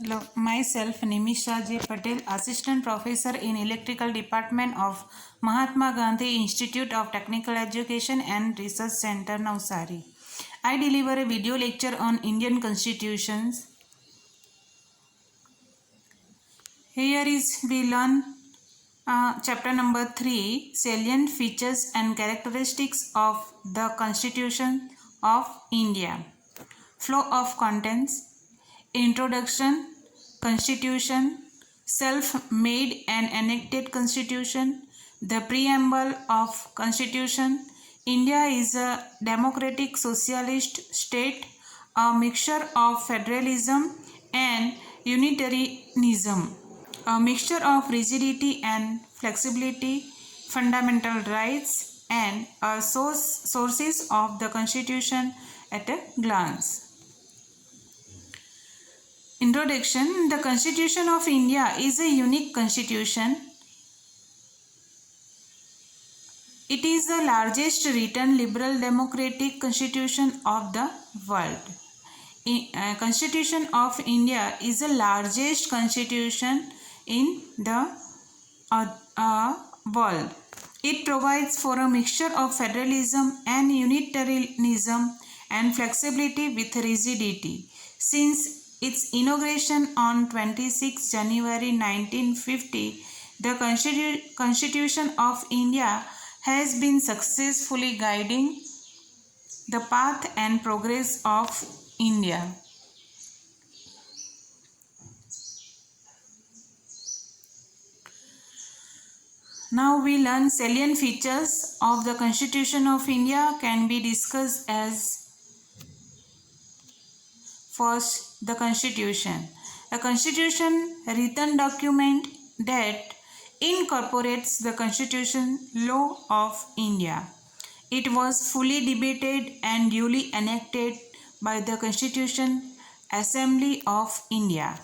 Hello, myself Nimisha J. Patel, Assistant Professor in Electrical Department of Mahatma Gandhi Institute of Technical Education and Research Center, Navsari. I deliver a video lecture on Indian constitutions. Here is we learn chapter number 3, salient features and characteristics of the Constitution of India. Flow of contents. Introduction, Constitution, self-made and enacted Constitution, the preamble of Constitution. India is a democratic socialist state, a mixture of federalism and unitarianism, a mixture of rigidity and flexibility, fundamental rights, and sources of the Constitution at a glance. Introduction. The Constitution of India is a unique constitution. It is the largest written liberal democratic constitution of the world. Constitution of India is the largest constitution in the world. It provides for a mixture of federalism and unitarianism and flexibility with rigidity. Since its inauguration on 26 January 1950, the Constitution of India has been successfully guiding the path and progress of India. Now we learn salient features of the Constitution of India can be discussed as first, the Constitution. A Constitution written document that incorporates the Constitution law of India. It was fully debated and duly enacted by the Constitution Assembly of India.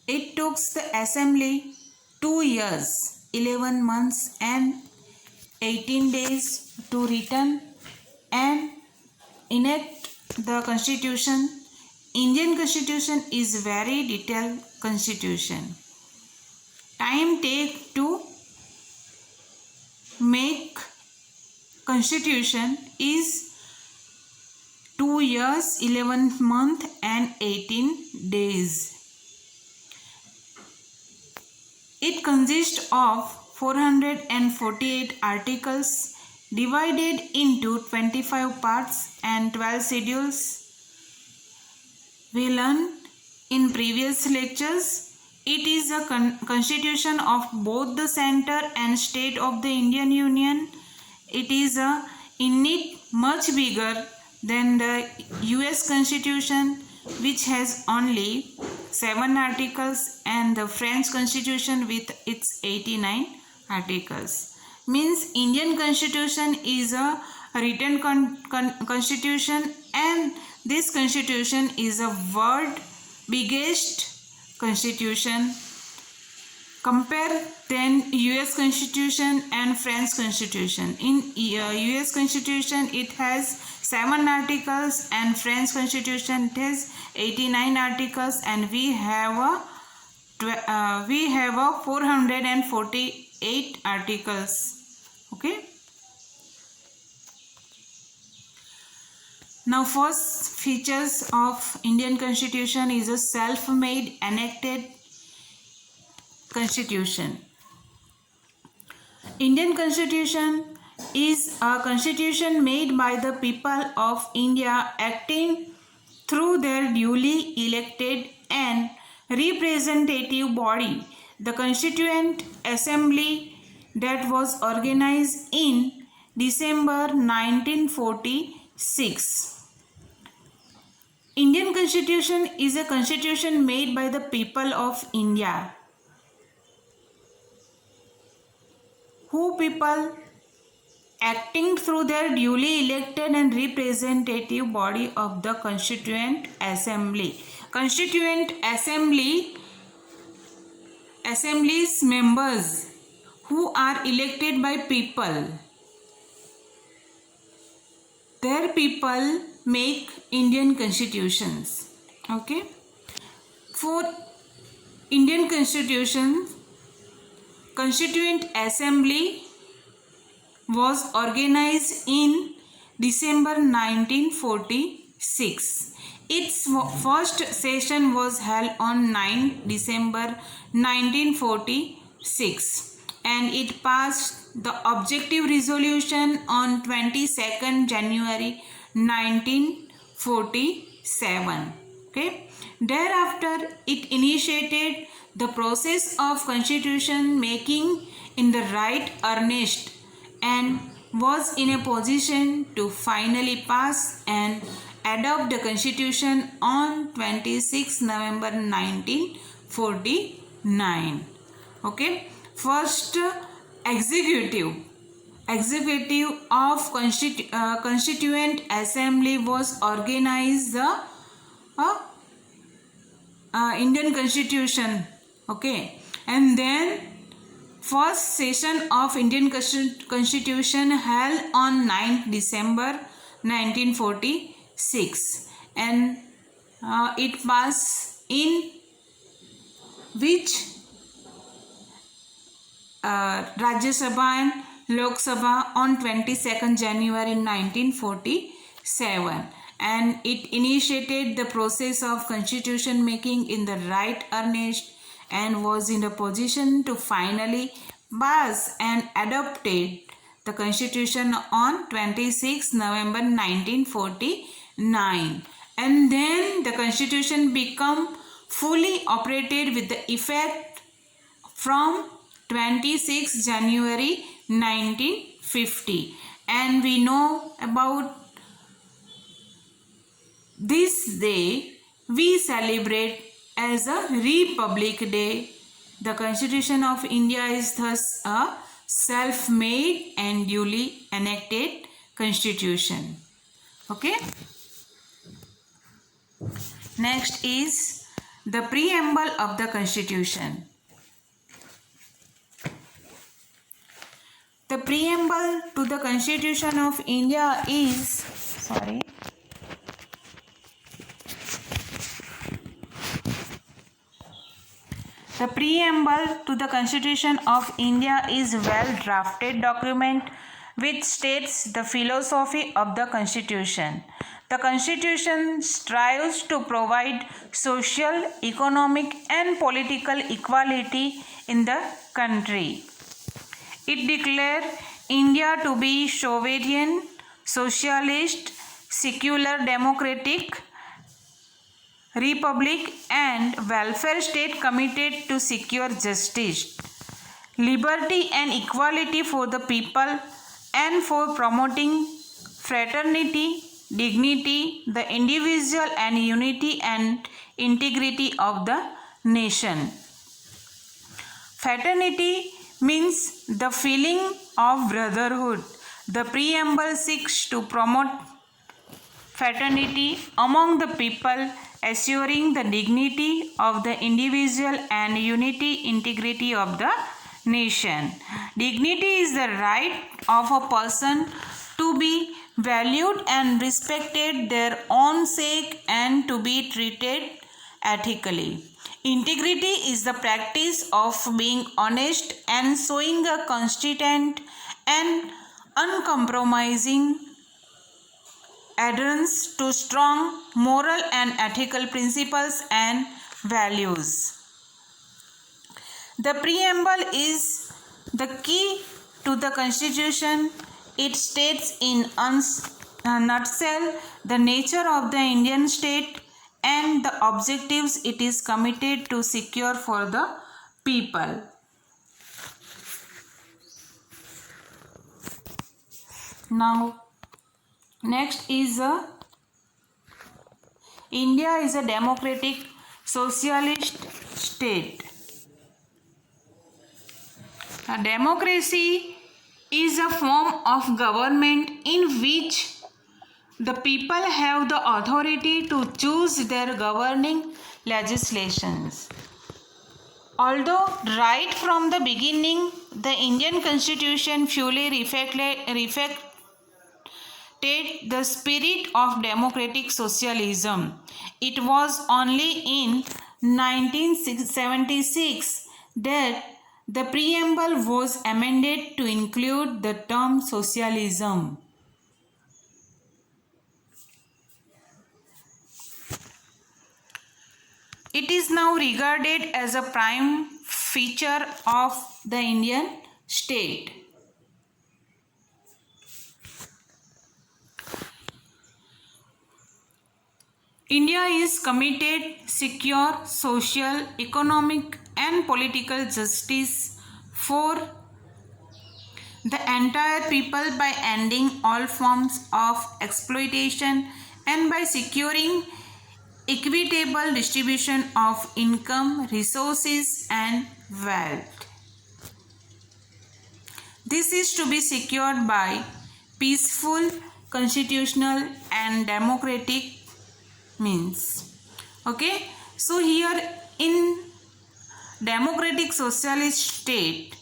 It took the Assembly 2 years, 11 months and 18 days to return and enact the Constitution. Indian Constitution is very detailed constitution. Time take to make Constitution is 2 years, 11 months and 18 days. It consists of 448 articles divided into 25 parts and 12 schedules. We learned in previous lectures, it is a constitution of both the center and state of the Indian Union. It is in it much bigger than the US Constitution, which has only 7 articles, and the French Constitution with its 89 articles. Means Indian Constitution is a written constitution, and this constitution is a world biggest constitution. Compare then US Constitution and French Constitution. In US Constitution it has 7 articles and French Constitution it has 89 articles, and we have a 448 articles. Okay. Now first features of Indian Constitution is a self-made enacted Constitution. Indian Constitution is a constitution made by the people of India acting through their duly elected and representative body, the Constituent Assembly, that was organized in December 1946. Indian Constitution is a constitution made by the people of India. Who people acting through their duly elected and representative body of the Constituent Assembly. Constituent Assembly's members who are elected by people. their people make Indian constitutions. Okay. For Indian constitution, Constituent Assembly was organized in December 1946. Its first session was held on 9 December 1946 and it passed the objective resolution on 22nd January 1947. Okay. Thereafter, it initiated the process of constitution making in the right earnest and was in a position to finally pass and adopt the constitution on 26 November 1949. Okay. First, executive of Constituent Assembly was organized the Indian Constitution. Okay. And then first session of Indian Constitution held on 9th December 1946 and it passed in which Rajya Sabha and Lok Sabha on 22nd January 1947 and it initiated the process of constitution making in the right earnest and was in a position to finally pass and adopted the constitution on 26 November 1949 and then the constitution become fully operated with the effect from 26 January 1950 and we know about this day we celebrate as a Republic Day. The Constitution of India is thus a self-made and duly enacted constitution. Okay. Next is the preamble of the constitution. The preamble to the Constitution of India is The preamble to the Constitution of India is a well-drafted document which states the philosophy of the Constitution. The Constitution strives to provide social, economic and political equality in the country. It declares India to be sovereign, socialist, secular, democratic, republic and welfare state committed to secure justice, liberty and equality for the people and for promoting fraternity, dignity, the individual and unity and integrity of the nation. Fraternity means the feeling of brotherhood. The preamble seeks to promote fraternity among the people, assuring the dignity of the individual and unity, integrity of the nation. Dignity is the right of a person to be valued and respected their own sake and to be treated ethically. Integrity is the practice of being honest and showing a consistent and uncompromising adherence to strong moral and ethical principles and values. The preamble is the key to the Constitution. It states in a nutshell the nature of the Indian state and the objectives it is committed to secure for the people. Now, next is India is a democratic socialist state. A democracy is a form of government in which the people have the authority to choose their governing legislations. Although right from the beginning, the Indian Constitution fully reflected the spirit of democratic socialism. It was only in 1976 that the preamble was amended to include the term socialism. It is now regarded as a prime feature of the Indian state. India is committed secure social, economic and political justice for the entire people by ending all forms of exploitation and by securing equitable distribution of income, resources and wealth. This is to be secured by peaceful, constitutional and democratic means. Okay, so here in democratic socialist state,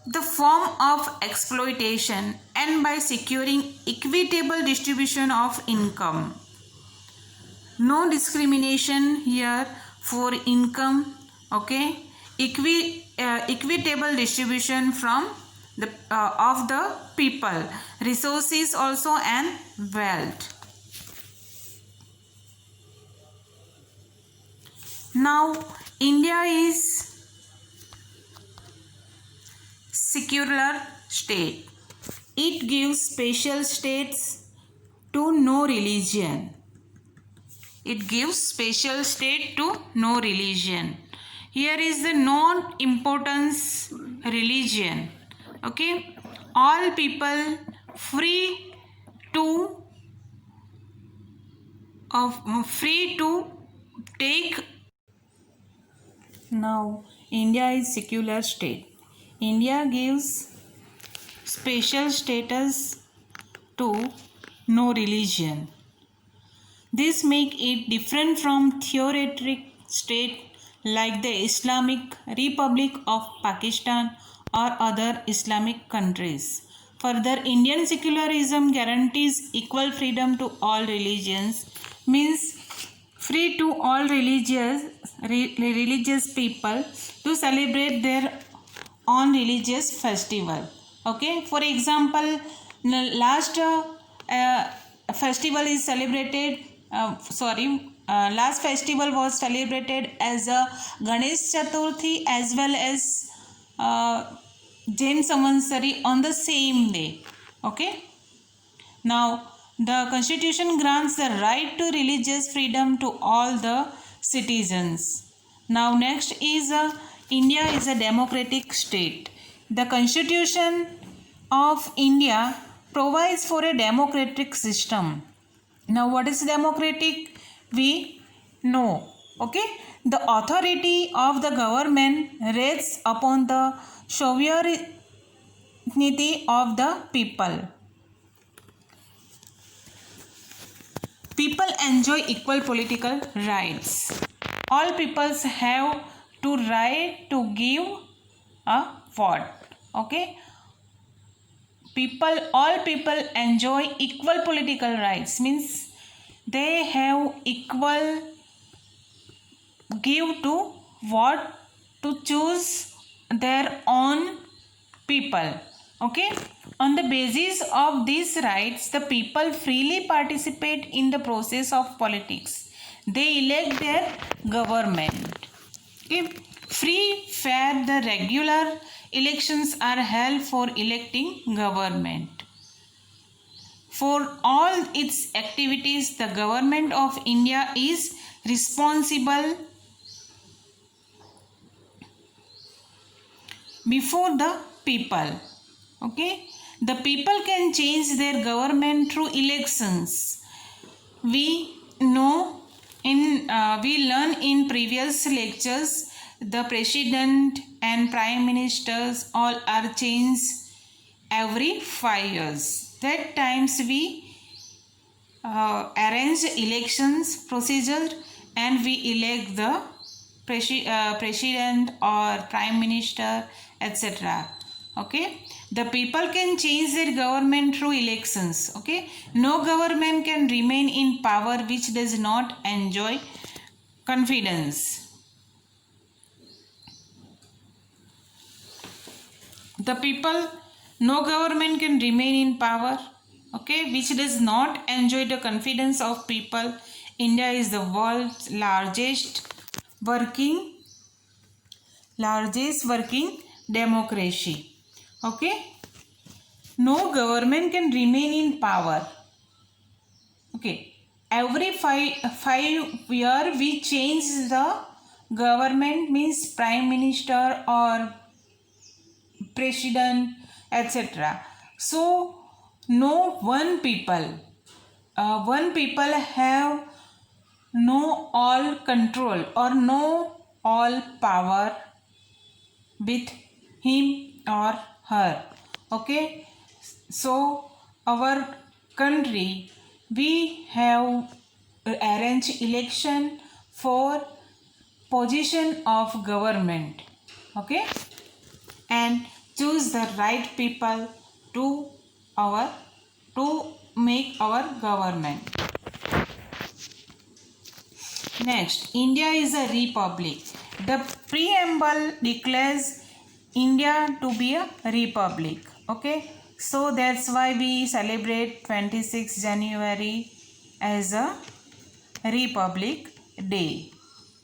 the form of exploitation and by securing equitable distribution of income. No discrimination here for income. Okay, equitable distribution from the of the people, resources also and wealth. Now India is secular state. It gives special states to no religion. It gives special state to no religion. Here is the non-importance religion. Okay, all people free to take. Now India is secular state. India gives special status to no religion. This make it different from theocratic state like the Islamic Republic of Pakistan or other Islamic countries. Further, Indian secularism guarantees equal freedom to all religions, means free to all religious people to celebrate their own religious festival. Okay, for example, last festival is celebrated. Last festival was celebrated as a Ganesh Chaturthi as well as Jain Samvatsari on the same day. Okay. Now the Constitution grants the right to religious freedom to all the citizens. Now next is India is a democratic state. The Constitution of India provides for a democratic system. Now what is democratic? We know. Okay, the authority of the government rests upon the sovereignty of the people. People enjoy equal political rights. All peoples have to right to give a vote. Okay, all people enjoy equal political rights, means they have equal give to vote to choose their own people. Okay, on the basis of these rights, the people freely participate in the process of politics. They elect their government. Okay, free, fair, the regular elections are held for electing government. For all its activities, the government of India is responsible before the people. Okay, the people can change their government through elections. We know we learn in previous lectures the president and prime ministers all are changed every 5 years. That times we arrange elections procedure and we elect the president or prime minister, etc. Okay, The people can change their government through elections. Okay, no government can remain in power which does not enjoy confidence. The people, no government can remain in power, okay, which does not enjoy the confidence of people. India is the world's largest working democracy. Okay, no government can remain in power. Okay, every five year we change the government, means prime minister or president, etc. So no one people have no all control or no all power with him or her. Okay, so our country, we have arranged election for position of government. Okay, and choose the right people to make our government. Next, India is a republic. The preamble declares India to be a republic. Okay, so that's why we celebrate 26 January as a Republic Day.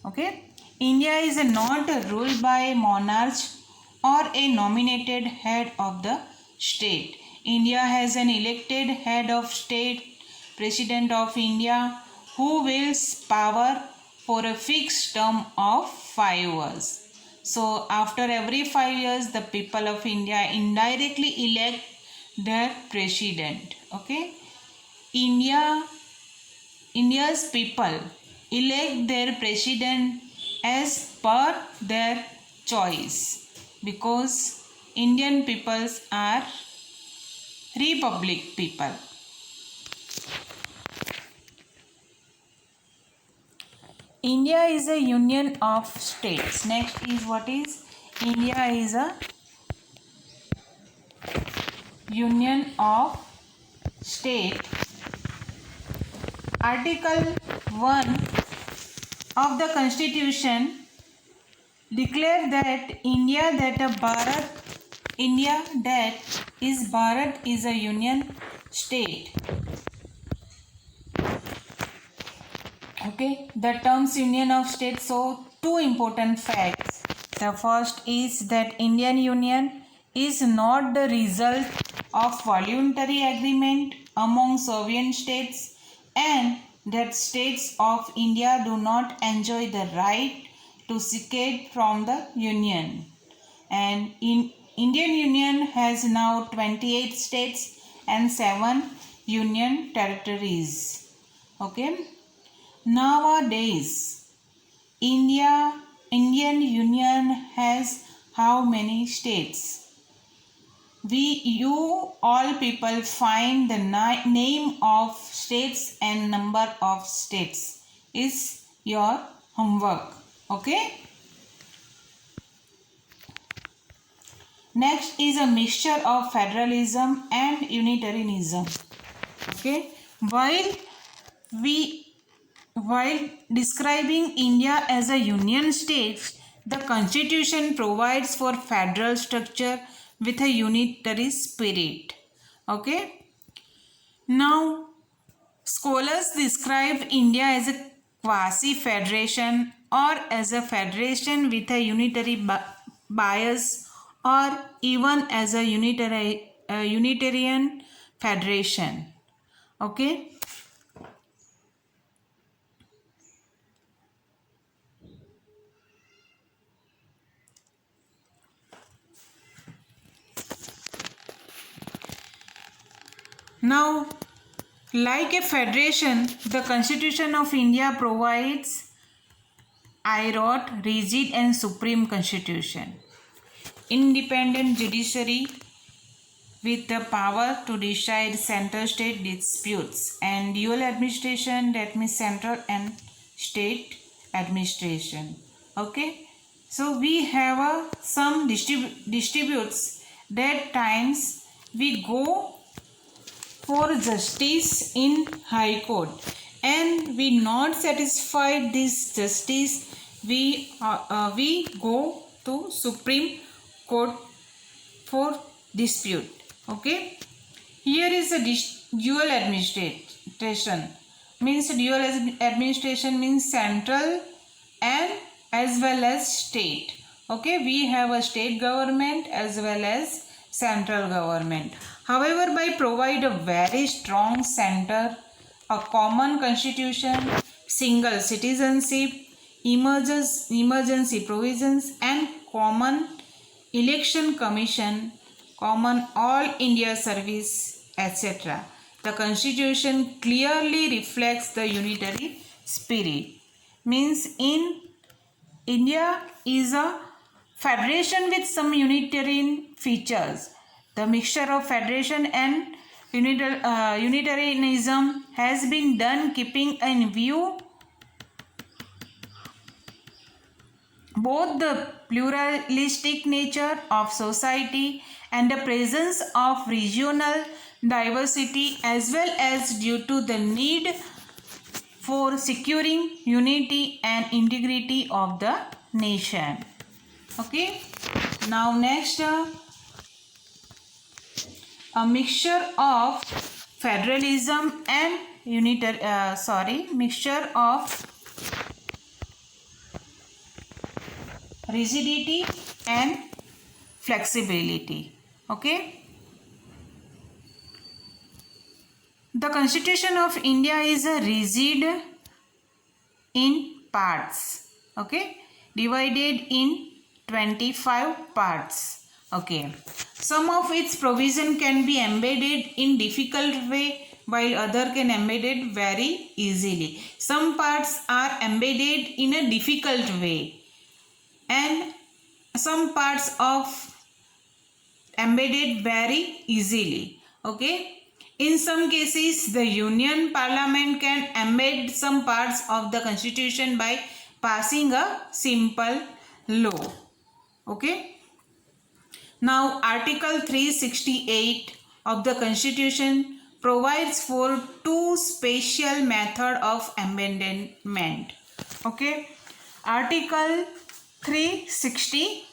Okay, India is not ruled by a monarch or a nominated head of the state. India has an elected head of state, President of India, who wields power for a fixed term of 5 years. So after every 5 years, the people of India indirectly elect their president. Okay, India's people elect their president as per their choice, because Indian peoples are republic people. India is a union of states. Next is, what is India is a union of state. Article 1 of the Constitution declare that Bharat is a union state. Okay, the terms union of states. So two important facts. The first is that Indian Union is not the result of voluntary agreement among sovereign states, and that states of India do not enjoy the right to secede from the Union. And in Indian Union has now 28 states and 7 union territories. Okay. Nowadays, Indian Union has how many states? You all people find the name of states and number of states is your homework. Okay. Next is a mixture of federalism and unitarianism. Okay. While describing India as a union state, the Constitution provides for federal structure with a unitary spirit. Okay. Now, scholars describe India as a quasi-federation or as a federation with a unitary bias, or even as a Unitarian federation. Okay. Now, like a federation, the Constitution of India provides, I wrote, rigid and supreme constitution, independent judiciary with the power to decide center-state disputes, and dual administration, that means central and state administration. Okay, so we have some disputes that times we go for justice in High Court, and we not satisfied this justice, we go to Supreme Court for dispute. Okay, here is a dual administration. Means dual administration means central and as well as state. Okay, we have a state government as well as central government. However, by provide a very strong center, a common constitution, single citizenship, emergency provisions, and common election commission, common all India service, etc. The constitution clearly reflects the unitary spirit. Means in India is a federation with some unitarian features. The mixture of federation and unitarianism has been done keeping in view both the pluralistic nature of society and the presence of regional diversity, as well as due to the need for securing unity and integrity of the nation. Okay, now next, a mixture of federalism and mixture of rigidity and flexibility. Okay, the Constitution of India is a rigid in parts. Okay, divided in 25 parts. Okay, some of its provision can be embedded in difficult way, while other can embedded very easily. Some parts are embedded in a difficult way, and some parts of embedded very easily. Okay, in some cases the Union Parliament can embed some parts of the Constitution by passing a simple law. Okay, now Article 368 of the Constitution provides for two special method of amendment. Okay, Article 368.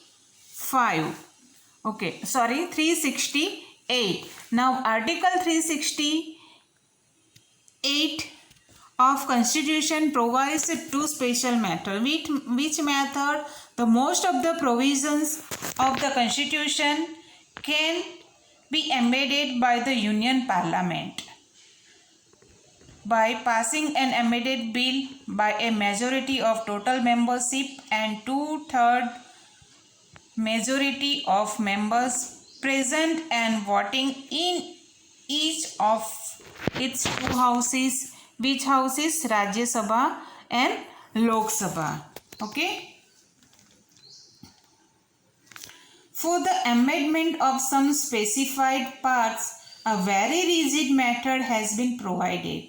Now Article 368 of Constitution provides two special method. Which method? The most of the provisions of the Constitution can be embedded by the Union Parliament by passing an amended bill by a majority of total membership and 2/3 majority of members present and voting in each of its two houses. Which houses? Rajya Sabha and Lok Sabha. Okay. For the amendment of some specified parts, a very rigid method has been provided.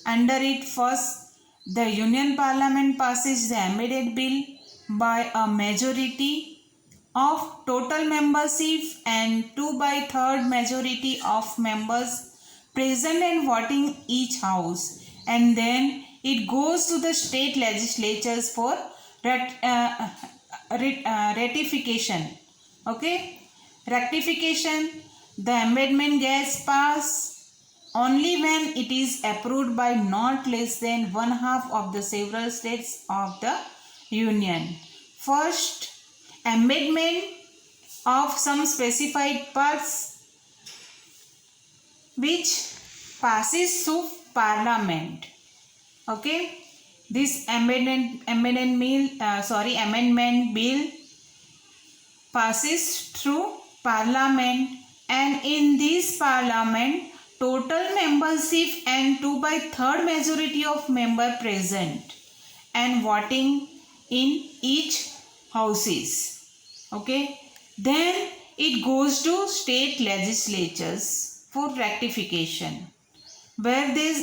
Under it, first, the Union Parliament passes the amended bill by a majority of total membership and 2/3 majority of members present and voting each house, and then it goes to the state legislatures for ratification. Okay, rectification. The amendment gets passed only when it is approved by not less than 1/2 of the several states of the Union. First, amendment of some specified parts which passes through Parliament. Okay, this amendment bill passes through Parliament, and in this Parliament total membership and 2/3 majority of member present and voting in each houses. Okay, then it goes to state legislatures for rectification. Where this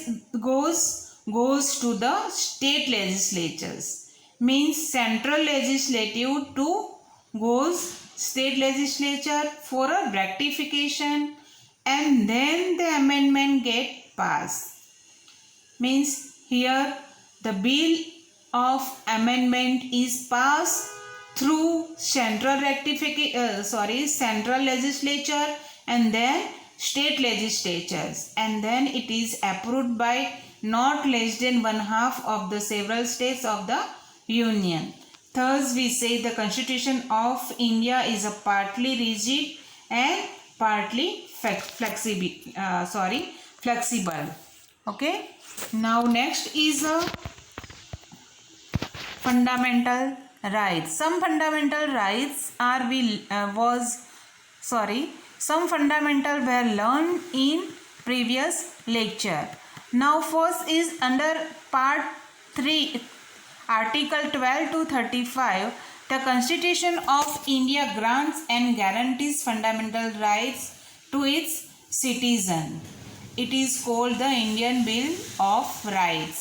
goes to the state legislatures, means central legislative to goes state legislature for a rectification, and then the amendment get passed. Means here the bill of amendment is passed through central legislature and then state legislatures, and then it is approved by not less than 1/2 of the several states of the union. Thus we say the Constitution of India is a partly rigid and partly flexible. Okay. Now next is a fundamental rights. Some fundamental rights some fundamental were learned in previous lecture. Now first is under part 3, article 12 to 35. The Constitution of India grants and guarantees fundamental rights to its citizen. It is called the Indian Bill of Rights.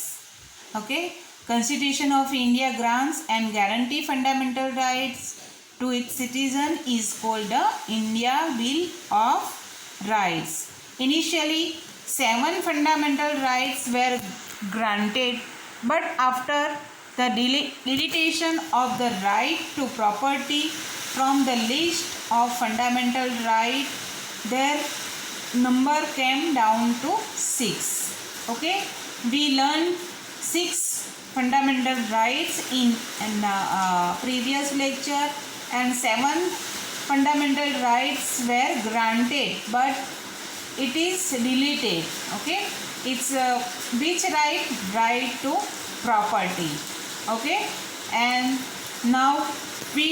Okay. Constitution of India grants and guarantee fundamental rights to its citizen is called the India Bill of Rights. Initially, 7 fundamental rights were granted, but after the deletion of the right to property from the list of fundamental rights, their number came down to 6. Okay, we learned 6 fundamental rights in previous lecture, and 7 fundamental rights were granted, but it is deleted. Okay, it's which right? Right to property. Okay, and now we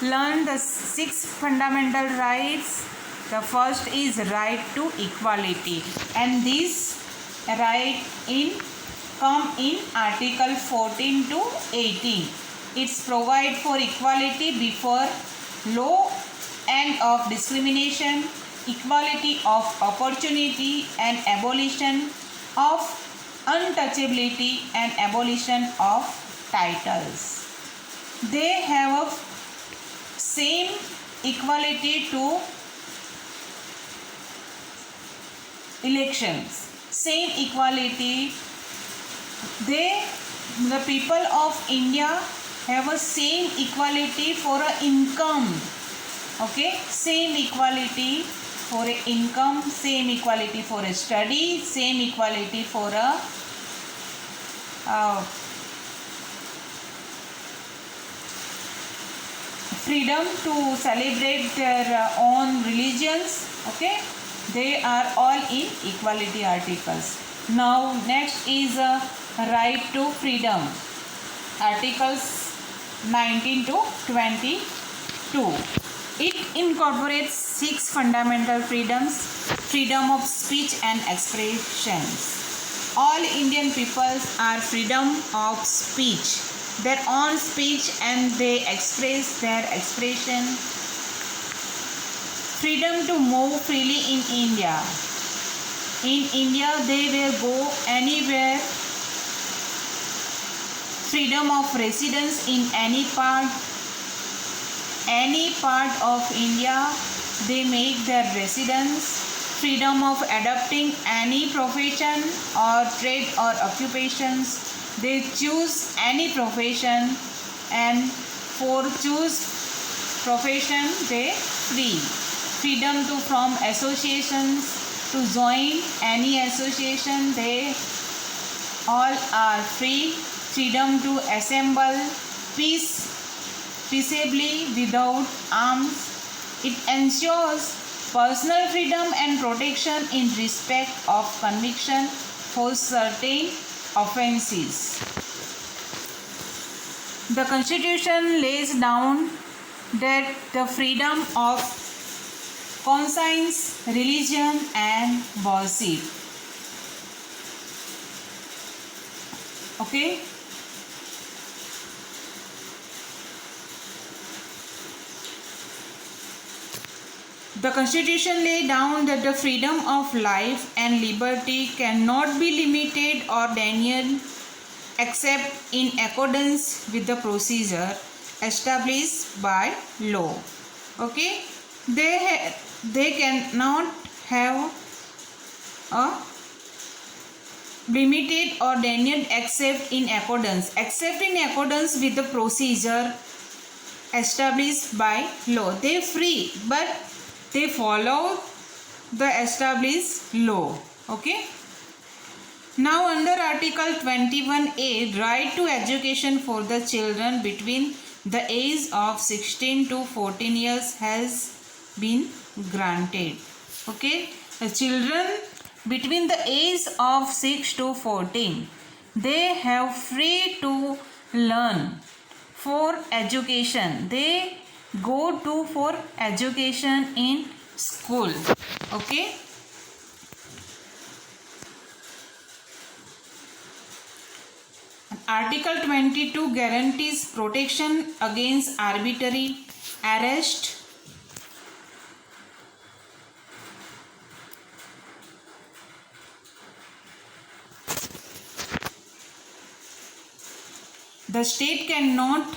learn the 6 fundamental rights. The first is right to equality, and this right come in article 14 to 18. It's provide for equality before law and of discrimination, equality of opportunity, and abolition of untouchability and abolition of titles. They have a same equality to elections, same equality. The people of India have a same equality for a income. Okay, same equality for a income, same equality for a study, same equality for a freedom to celebrate their own religions. Okay, they are all in equality articles. Now next is a right to freedom, articles 19 to 22. It incorporates 6 fundamental freedoms: freedom of speech and expressions. All Indian peoples are freedom of speech, their own speech, and they express their expression. Freedom to move freely in India. In India, they will go anywhere. Freedom of residence in any part of India, they make their residence. Freedom of adopting any profession or trade or occupations. They choose any profession, and for choose profession they free. Freedom to form associations, to join any association, they all are free. Freedom to assemble peaceably without arms. It ensures personal freedom and protection in respect of conviction for certain offences. The Constitution lays down that the freedom of conscience, religion, and worship. Okay. The Constitution lays down that the freedom of life and liberty cannot be limited or denied except in accordance with the procedure established by law. Okay, they cannot have a limited or denied except in accordance with the procedure established by law. They free, but they follow the established law. Okay. Now under Article 21A, right to education for the children between the age of 16 to 14 years has been granted. Okay, the children between the age of 6 to 14, they have free to learn for education. They go to for education in school. Okay. Article 22 guarantees protection against arbitrary arrest, the state cannot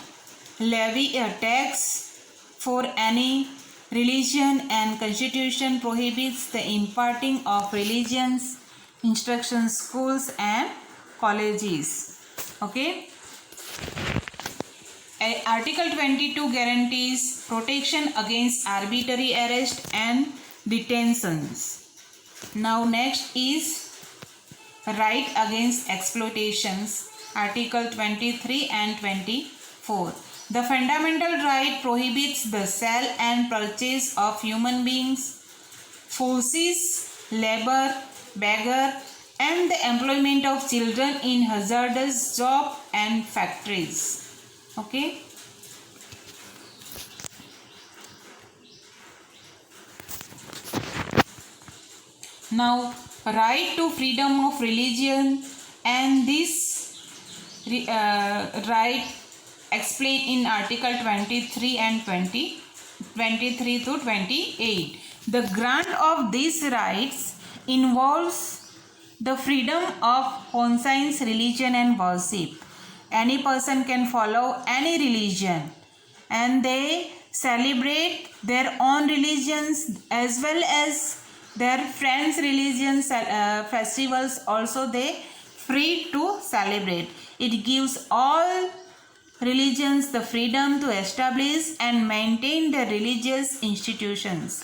levy a tax for any religion, and Constitution prohibits the imparting of religions instruction schools and colleges. Okay. Article 22 guarantees protection against arbitrary arrest and detentions. Now next is right against exploitations. Article 23 and 24. The fundamental right prohibits the sale and purchase of human beings, forces, labor, beggar, and the employment of children in hazardous job and factories. Okay. Now, right to freedom of religion, and this right explained in Article 23 and 23 to 28. The grant of these rights involves the freedom of conscience, religion and worship. Any person can follow any religion and they celebrate their own religions as well as their friends' religions festivals also they free to celebrate. It gives all religions the freedom to establish and maintain their religious institutions.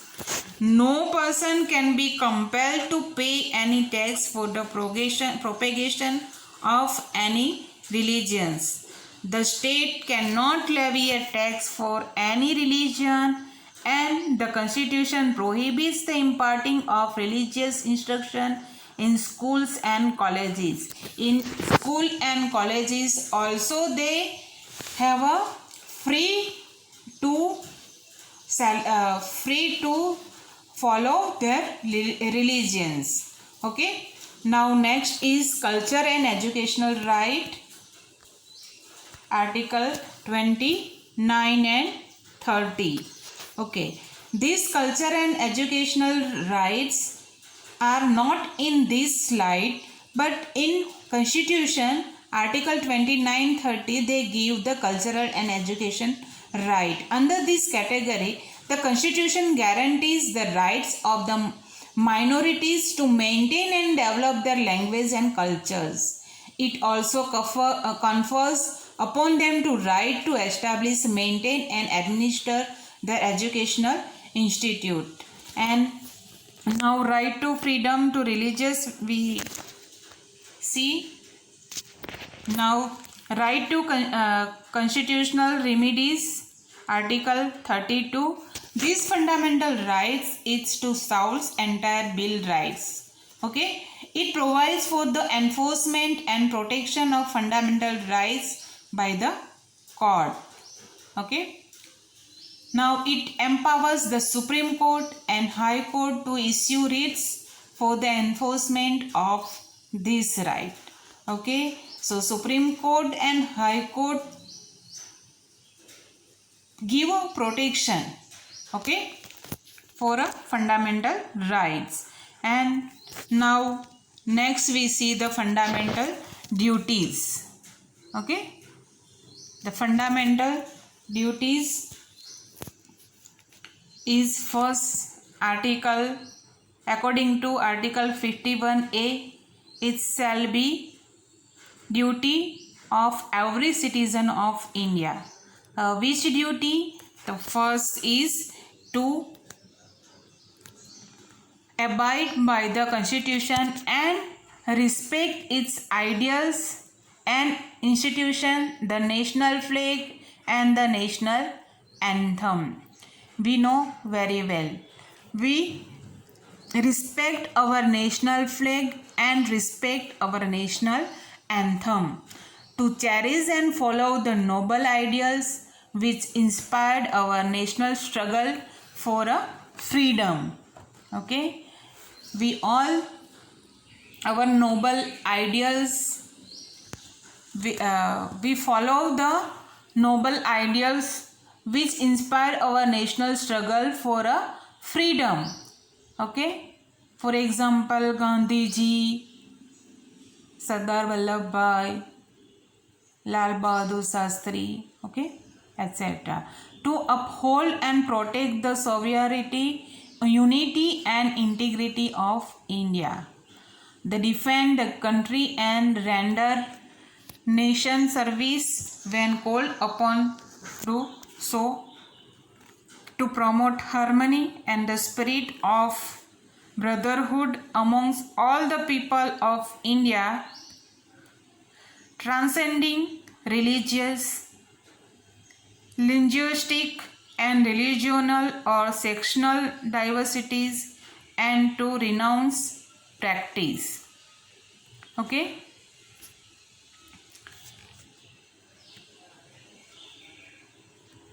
No person can be compelled to pay any tax for the propagation of any religions. The state cannot levy a tax for any religion, and the Constitution prohibits the imparting of religious instruction in schools and colleges. In school and colleges also they have a free to follow their religions. Okay. Now next is culture and educational right. Article 29 and 30. Okay. These culture and educational rights are not in this slide, but in Constitution Article 29-30 they give the cultural and education right. Under this category, the Constitution guarantees the rights of the minorities to maintain and develop their language and cultures. It also confers upon them to right to establish, maintain and administer their educational institute. And now right to freedom to religious we see. Now right to constitutional remedies. Article 32. These fundamental rights is to South's entire bill rights. Okay. It provides for the enforcement and protection of fundamental rights by the court. Okay. Now it empowers the Supreme Court and High Court to issue writs for the enforcement of this right. Okay. So Supreme Court and High Court give a protection, okay, for a fundamental rights. And now next we see the fundamental duties. Okay. The fundamental duties is first article, according to article 51A, it shall be duty of every citizen of India. Which duty? The first is to abide by the constitution and respect its ideals and institution, the national flag and the national anthem. We know very well. We respect our national flag and respect our national anthem. To cherish and follow the noble ideals which inspired our national struggle for a freedom. Okay, we all, our noble ideals, we follow the noble ideals which inspire our national struggle for a freedom. Okay, for example, Gandhi ji, Sardar Vallabhbhai, Lal Bahadur Shastri, okay, etc. To uphold and protect the sovereignty, unity and integrity of India. They defend the country and render nation service when called upon to so. To promote harmony and the spirit of brotherhood amongst all the people of India, transcending religious, linguistic and religional or sectional diversities, and to renounce practice. Okay.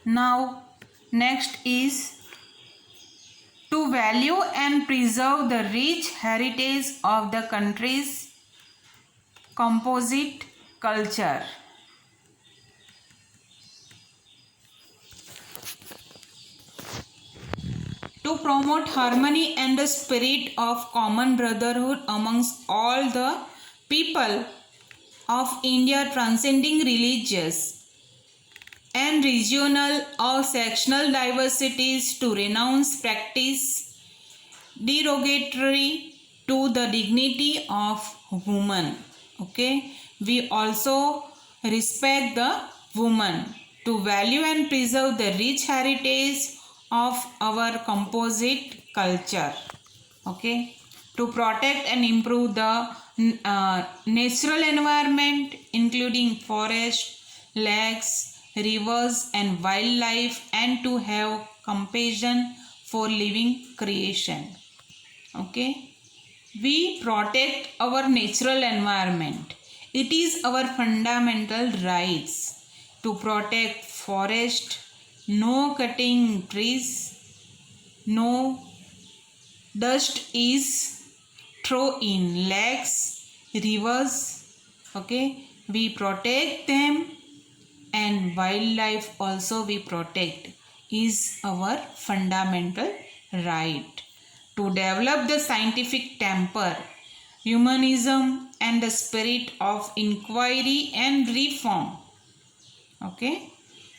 Now next is to value and preserve the rich heritage of the country's composite culture. To promote harmony and the spirit of common brotherhood amongst all the people of India, transcending religious and regional or sectional diversities, to renounce practice derogatory to the dignity of woman. Okay, we also respect the woman, to value and preserve the rich heritage of our composite culture. Okay, to protect and improve the natural environment, including forest, lakes, rivers and wildlife, and to have compassion for living creation. Okay, we protect our natural environment. It is our fundamental rights to protect forest, no cutting trees, no dust is thrown in lakes, rivers. Okay, we protect them, and wildlife also we protect, is our fundamental right. To develop the scientific temper, humanism and the spirit of inquiry and reform. Okay,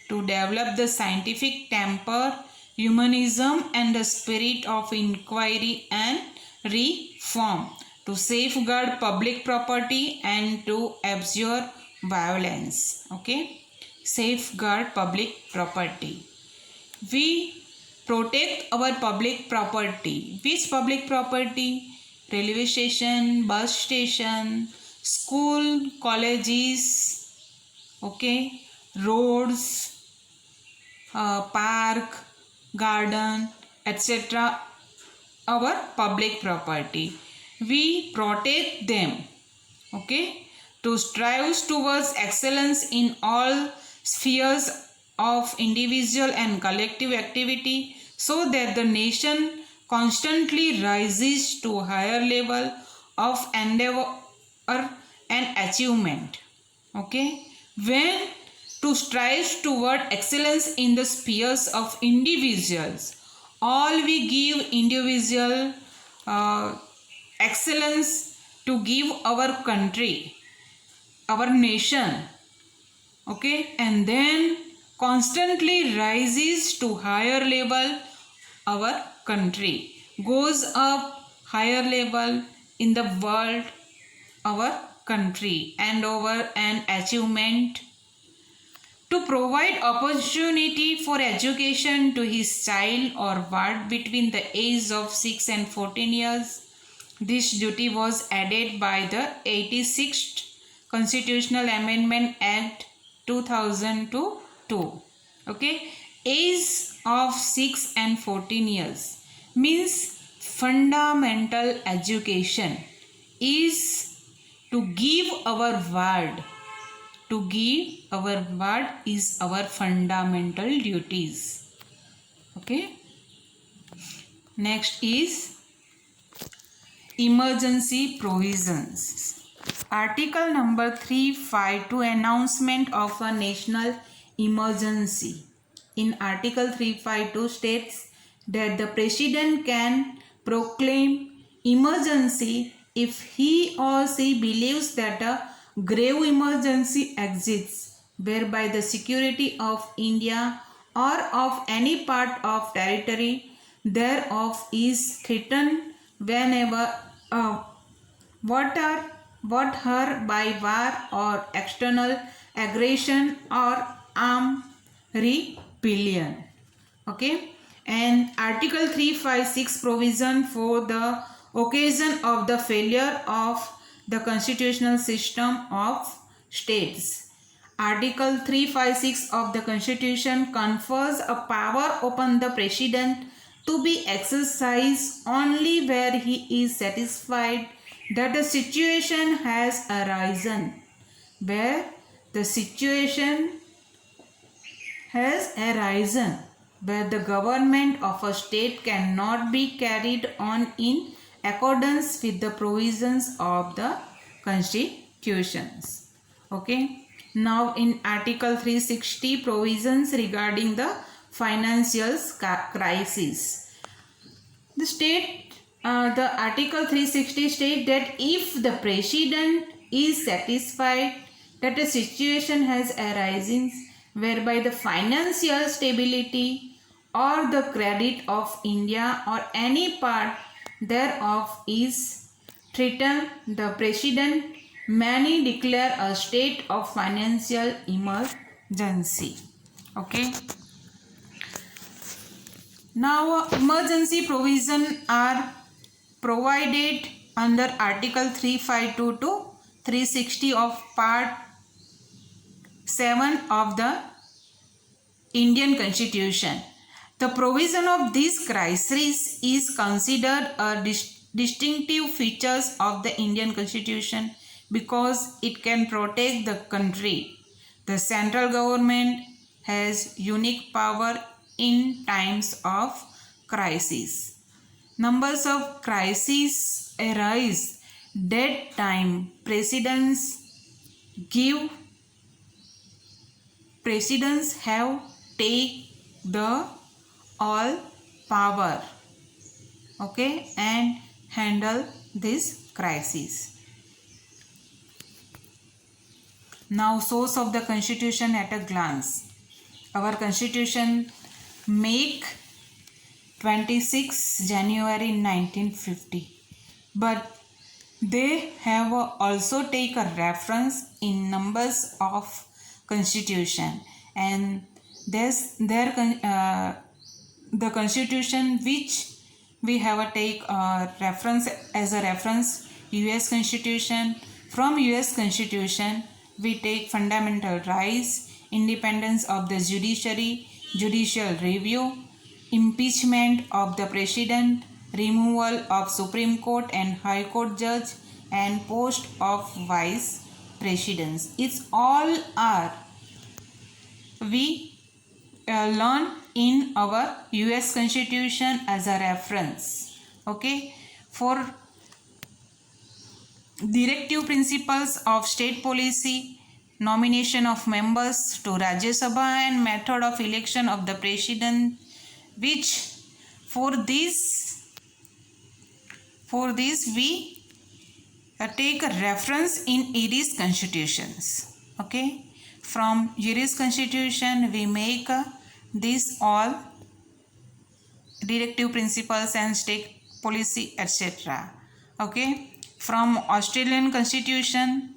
to develop the scientific temper, humanism and the spirit of inquiry and reform, to safeguard public property and to abjure violence. Okay, safeguard public property. We protect our public property. Which public property? Railway station, bus station, school, colleges, okay, roads, park, garden, etc. Our public property. We protect them. Okay, to strive towards excellence in all spheres of individual and collective activity, so that the nation constantly rises to higher level of endeavor and achievement. Okay, when to strive toward excellence in the spheres of individuals, all we give individual excellence to give our country, our nation. Okay, and then constantly rises to higher level, our country goes up higher level in the world, our country, and over an achievement to provide opportunity for education to his child or ward between the age of 6 and 14 years. This duty was added by the 86th Constitutional Amendment Act 2002. Okay, age of 6 and 14 years means fundamental education is to give our word. To give our word is our fundamental duties. Okay. Next is emergency provisions. Article number 352, announcement of a national emergency. In Article 352 states that the President can proclaim emergency if he or she believes that a grave emergency exists whereby the security of India or of any part of territory thereof is threatened whenever what her by war or external aggression or armed rebellion. Okay, and Article 356 provision for the occasion of the failure of the constitutional system of states. Article 356 of the Constitution confers a power upon the President to be exercised only where he is satisfied that a situation has arisen. Where the situation has arisen, where the government of a state cannot be carried on in accordance with the provisions of the constitutions. Okay. Now in Article 360 provisions regarding the financial crisis. The Article 360 states that if the President is satisfied that a situation has arisen whereby the financial stability or the credit of India or any part thereof is threatened, the President may declare a state of financial emergency. Okay. Now emergency provision are provided under Article 352 to 360 of Part 7 of the Indian Constitution. The provision of this crisis is considered a distinctive features of the Indian Constitution because it can protect the country. The central government has unique power in times of crisis. Numbers of crises arise that time presidents have take the all power, okay, and handle this crisis. Now source of the Constitution at a glance. Our Constitution make 26 January 1950, but they have also take a reference in numbers of Constitution, and the Constitution which we have take a reference as a reference US Constitution. From US Constitution we take fundamental rights, independence of the judiciary, judicial review, impeachment of the president, removal of Supreme Court and High Court judge, and post of vice presidents. It's all are we learn in our US Constitution as a reference. Okay, for directive principles of state policy, nomination of members to Rajya Sabha and method of election of the president, which for this we take a reference in Irish constitutions. Okay, From Juris Constitution, we make these all directive principles and state policy, etc. Okay. From Australian Constitution,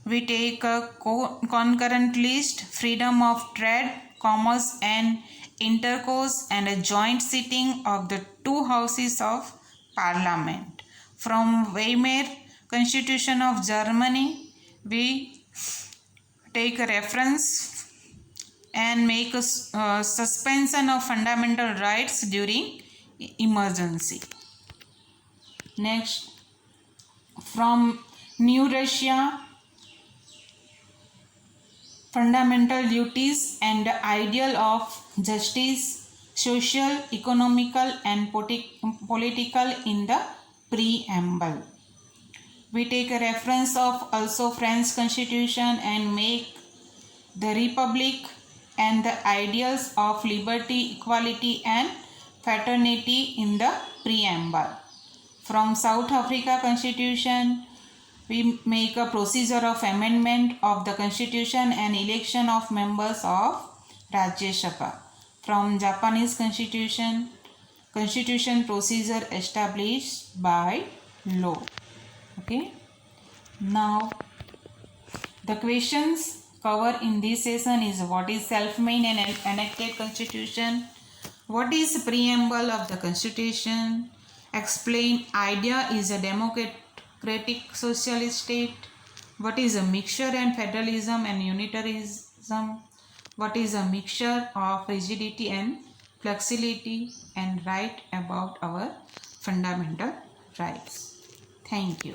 we take a concurrent list, freedom of trade, commerce and intercourse, and a joint sitting of the two houses of parliament. From Weimar Constitution of Germany, we take a reference and make a suspension of fundamental rights during emergency. Next, from New Russia, fundamental duties and the ideal of justice, social, economical and political in the preamble. We take a reference of also French Constitution and make the Republic and the ideals of liberty, equality and fraternity in the preamble. From South Africa Constitution, we make a procedure of amendment of the Constitution and election of members of Rajya Sabha. From Japanese Constitution, Constitution procedure established by law. Okay. Now, the questions covered in this session is what is self-made and enacted Constitution, what is preamble of the Constitution, explain idea is a democratic socialist state, what is a mixture and federalism and unitarism, what is a mixture of rigidity and flexibility, and write about our fundamental rights. Thank you.